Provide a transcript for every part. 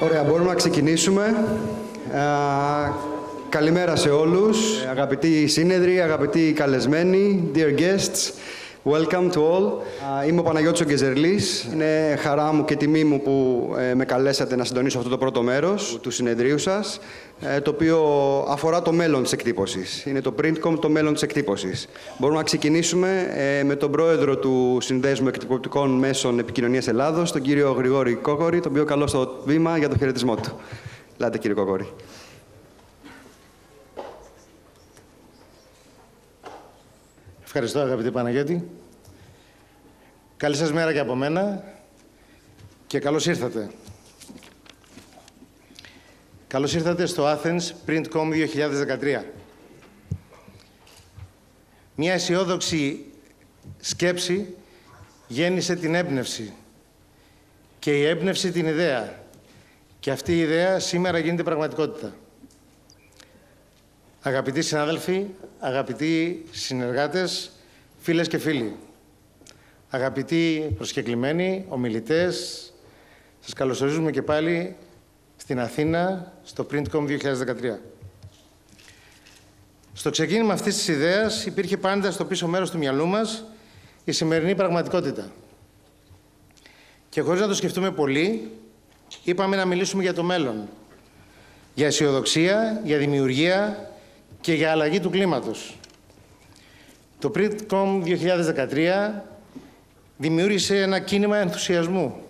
Ωραία, μπορούμε να ξεκινήσουμε. Καλημέρα σε όλους. Αγαπητοί σύνεδροι, αγαπητοί καλεσμένοι, dear guests, welcome to all. Είμαι ο Παναγιώτης ο Γκεζερλής. Είναι χαρά μου και τιμή μου που με καλέσατε να συντονίσω αυτό το πρώτο μέρος του συνεδρίου σας, το οποίο αφορά το μέλλον της εκτύπωσης. Είναι το Printcom, το μέλλον της εκτύπωσης. Μπορούμε να ξεκινήσουμε με τον πρόεδρο του Συνδέσμου Εκτυπωτικών Μέσων Επικοινωνίας Ελλάδος, τον κύριο Γρηγόρη Κόκορη, τον οποίο καλώ στο βήμα για το χαιρετισμό του. Ελάτε, κύριε Κόκορη. Ευχαριστώ, αγαπητή Παναγιώτη. Καλή σας μέρα και από μένα και καλώς ήρθατε. Καλώς ήρθατε στο Athens Printcom 2013. Μια αισιόδοξη σκέψη γέννησε την έμπνευση και η έμπνευση την ιδέα. Και αυτή η ιδέα σήμερα γίνεται πραγματικότητα. Αγαπητοί συνάδελφοι, αγαπητοί συνεργάτες, φίλες και φίλοι, αγαπητοί προσκεκλημένοι, ομιλητές, σας καλωσορίζουμε και πάλι στην Αθήνα, στο Printcom 2013. Στο ξεκίνημα αυτής της ιδέας υπήρχε πάντα στο πίσω μέρος του μυαλού μας η σημερινή πραγματικότητα. Και χωρίς να το σκεφτούμε πολύ, είπαμε να μιλήσουμε για το μέλλον, για αισιοδοξία, για δημιουργία και για αλλαγή του κλίματος. Το Printcom 2013 δημιούργησε ένα κίνημα ενθουσιασμού.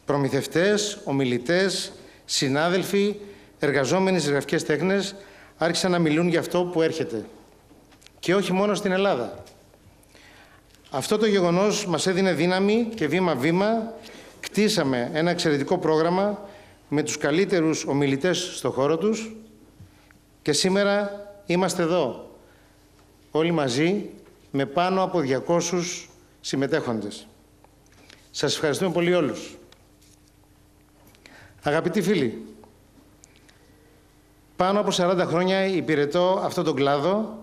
Προμηθευτές, ομιλητές, συνάδελφοι, εργαζόμενοι στις γραφικές τέχνες άρχισαν να μιλούν για αυτό που έρχεται. Και όχι μόνο στην Ελλάδα. Αυτό το γεγονός μας έδινε δύναμη και βήμα-βήμα κτίσαμε ένα εξαιρετικό πρόγραμμα με τους καλύτερους ομιλητές στο χώρο τους και σήμερα είμαστε εδώ, όλοι μαζί, με πάνω από 200 συμμετέχοντες. Σας ευχαριστούμε πολύ όλους. Αγαπητοί φίλοι, πάνω από 40 χρόνια υπηρετώ αυτόν τον κλάδο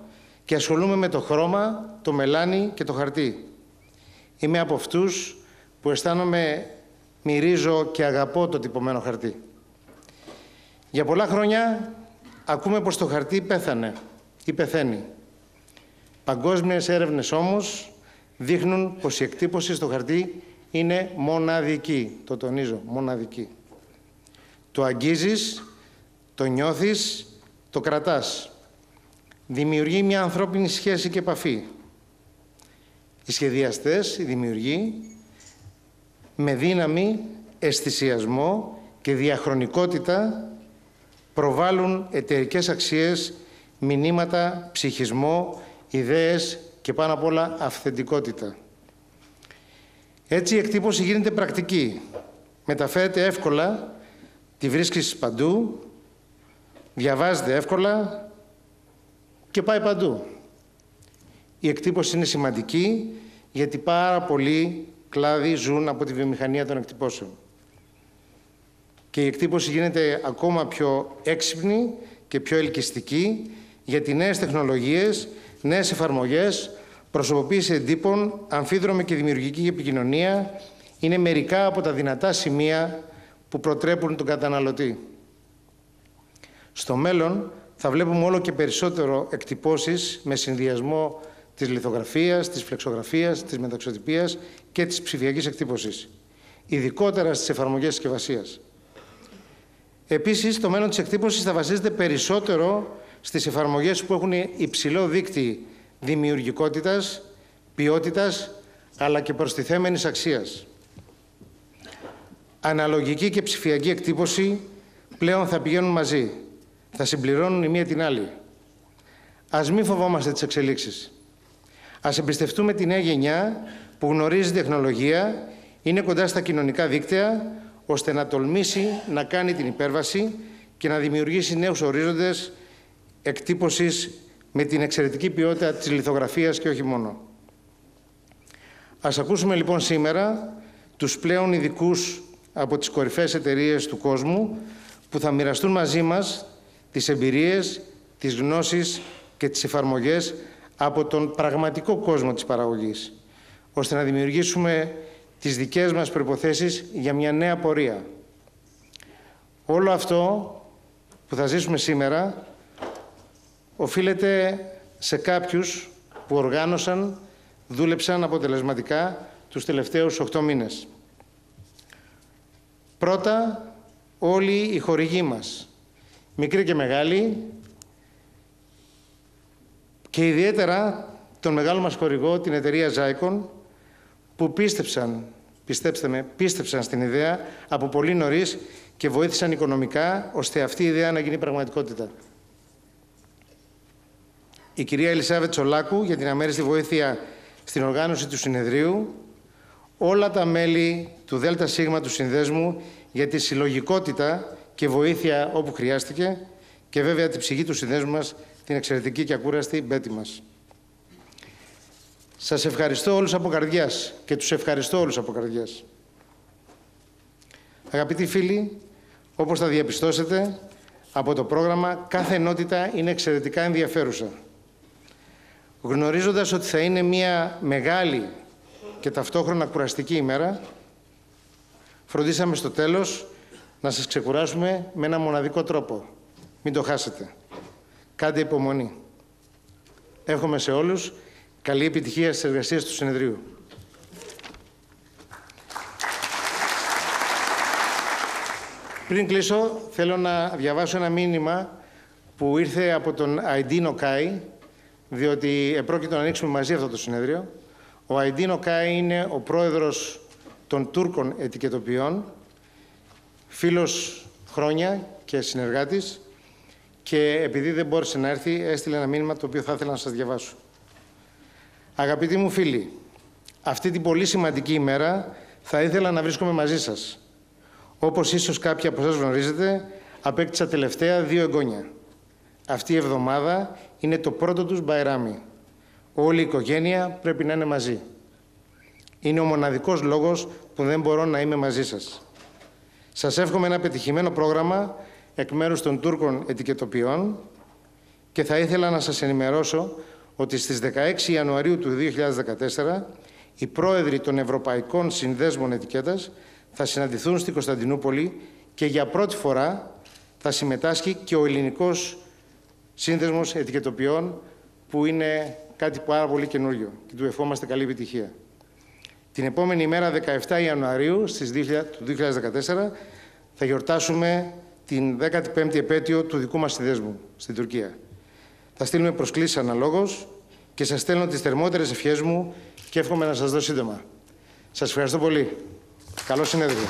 και ασχολούμαι με το χρώμα, το μελάνι και το χαρτί. Είμαι από αυτούς που αισθάνομαι, μυρίζω και αγαπώ το τυπωμένο χαρτί. Για πολλά χρόνια ακούμε πως το χαρτί πέθανε ή πεθαίνει. Παγκόσμιες έρευνες όμως δείχνουν πως η εκτύπωση στο χαρτί είναι μοναδική. Το τονίζω, μοναδική. Το αγγίζεις, το νιώθεις, το κρατάς. Δημιουργεί μια ανθρώπινη σχέση και επαφή. Οι σχεδιαστές, οι δημιουργοί, με δύναμη, αισθησιασμό και διαχρονικότητα προβάλλουν εταιρικές αξίες, μηνύματα, ψυχισμό, ιδέες και πάνω απ' όλα αυθεντικότητα. Έτσι η εκτύπωση γίνεται πρακτική. Μεταφέρεται εύκολα, τη βρίσκεις παντού, διαβάζεται εύκολα και πάει παντού. Η εκτύπωση είναι σημαντική γιατί πάρα πολλοί κλάδοι ζουν από τη βιομηχανία των εκτυπώσεων. Και η εκτύπωση γίνεται ακόμα πιο έξυπνη και πιο ελκυστική γιατί νέες τεχνολογίες, νέες εφαρμογές, προσωποποίηση εντύπων, αμφίδρομη και δημιουργική επικοινωνία είναι μερικά από τα δυνατά σημεία που προτρέπουν τον καταναλωτή. Στο μέλλον θα βλέπουμε όλο και περισσότερο εκτυπώσεις με συνδυασμό της λιθογραφίας, της φλεξογραφίας, της μεταξωτυπίας και της ψηφιακής εκτύπωσης, ειδικότερα στις εφαρμογές συσκευασίας. Επίσης, το μέλλον της εκτύπωσης θα βασίζεται περισσότερο στις εφαρμογές που έχουν υψηλό δείκτη δημιουργικότητας, ποιότητας, αλλά και προστιθέμενης αξίας. Αναλογική και ψηφιακή εκτύπωση πλέον θα πηγαίνουν μαζί, θα συμπληρώνουν η μία την άλλη. Ας μην φοβόμαστε τις εξελίξεις. Ας εμπιστευτούμε τη νέα γενιά που γνωρίζει τεχνολογία, είναι κοντά στα κοινωνικά δίκτυα, ώστε να τολμήσει να κάνει την υπέρβαση και να δημιουργήσει νέους ορίζοντες εκτύπωσης με την εξαιρετική ποιότητα της λιθογραφίας και όχι μόνο. Ας ακούσουμε λοιπόν σήμερα τους πλέον ειδικούς από τις κορυφαίες εταιρείες του κόσμου που θα μοιραστούν μαζί μας τις εμπειρίες, τις γνώσεις και τις εφαρμογές από τον πραγματικό κόσμο της παραγωγής, ώστε να δημιουργήσουμε τις δικές μας προϋποθέσεις για μια νέα πορεία. Όλο αυτό που θα ζήσουμε σήμερα οφείλεται σε κάποιους που οργάνωσαν, δούλεψαν αποτελεσματικά τους τελευταίους 8 μήνες. Πρώτα, όλοι οι χορηγοί μας, μικροί και μεγάλοι, και ιδιαίτερα τον μεγάλο μας χορηγό, την εταιρεία Zycon, που πίστεψαν στην ιδέα από πολύ νωρίς και βοήθησαν οικονομικά, ώστε αυτή η ιδέα να γίνει πραγματικότητα. Η κυρία Ελισάβετ Τσολάκου για την αμέριστη βοήθεια στην οργάνωση του συνεδρίου, όλα τα μέλη του ΔΣ του Συνδέσμου για τη συλλογικότητα και βοήθεια όπου χρειάστηκε και βέβαια την ψυχή του συνδέσμου μας, την εξαιρετική και ακούραστη Μπέτη μας. Σας ευχαριστώ όλους από καρδιάς και τους ευχαριστώ όλους από καρδιάς. Αγαπητοί φίλοι, όπως θα διαπιστώσετε, από το πρόγραμμα κάθε ενότητα είναι εξαιρετικά ενδιαφέρουσα. Γνωρίζοντας ότι θα είναι μια μεγάλη και ταυτόχρονα κουραστική ημέρα, φροντίσαμε στο τέλος να σας ξεκουράσουμε με ένα μοναδικό τρόπο. Μην το χάσετε. Κάντε υπομονή. Εύχομαι σε όλους καλή επιτυχία στις εργασίες του συνεδρίου. Πριν κλείσω, θέλω να διαβάσω ένα μήνυμα που ήρθε από τον Αϊντίνο Κάι, διότι επρόκειτο να ανοίξουμε μαζί αυτό το συνέδριο. Ο Αϊντίνο Κάι είναι ο πρόεδρος των Τούρκων ετικετοποιών, φίλος χρόνια και συνεργάτης, και επειδή δεν μπόρεσε να έρθει, έστειλε ένα μήνυμα το οποίο θα ήθελα να σας διαβάσω. Αγαπητοί μου φίλοι, αυτή την πολύ σημαντική ημέρα θα ήθελα να βρίσκομαι μαζί σας. Όπως ίσως κάποιοι από εσάς γνωρίζετε, απέκτησα τελευταία 2 εγγόνια. Αυτή η εβδομάδα είναι το πρώτο τους μπαϊράμι. Όλη η οικογένεια πρέπει να είναι μαζί. Είναι ο μοναδικός λόγος που δεν μπορώ να είμαι μαζί σας. Σας εύχομαι ένα πετυχημένο πρόγραμμα εκ μέρους των Τούρκων ετικετοποιών και θα ήθελα να σας ενημερώσω ότι στις 16 Ιανουαρίου του 2014 οι πρόεδροι των Ευρωπαϊκών Συνδέσμων Ετικέτας θα συναντηθούν στην Κωνσταντινούπολη και για πρώτη φορά θα συμμετάσχει και ο Ελληνικός Σύνδεσμος Ετικετοποιών, που είναι κάτι πάρα πολύ καινούριο και του ευχόμαστε καλή επιτυχία. Την επόμενη ημέρα, 17 Ιανουαρίου του 2014, θα γιορτάσουμε την 15η επέτειο του δικού μας συνδέσμου στην Τουρκία. Θα στείλουμε προσκλήσεις αναλόγως και σας στέλνω τις θερμότερες ευχές μου και εύχομαι να σας δω σύντομα. Σας ευχαριστώ πολύ. Καλό συνέδριο.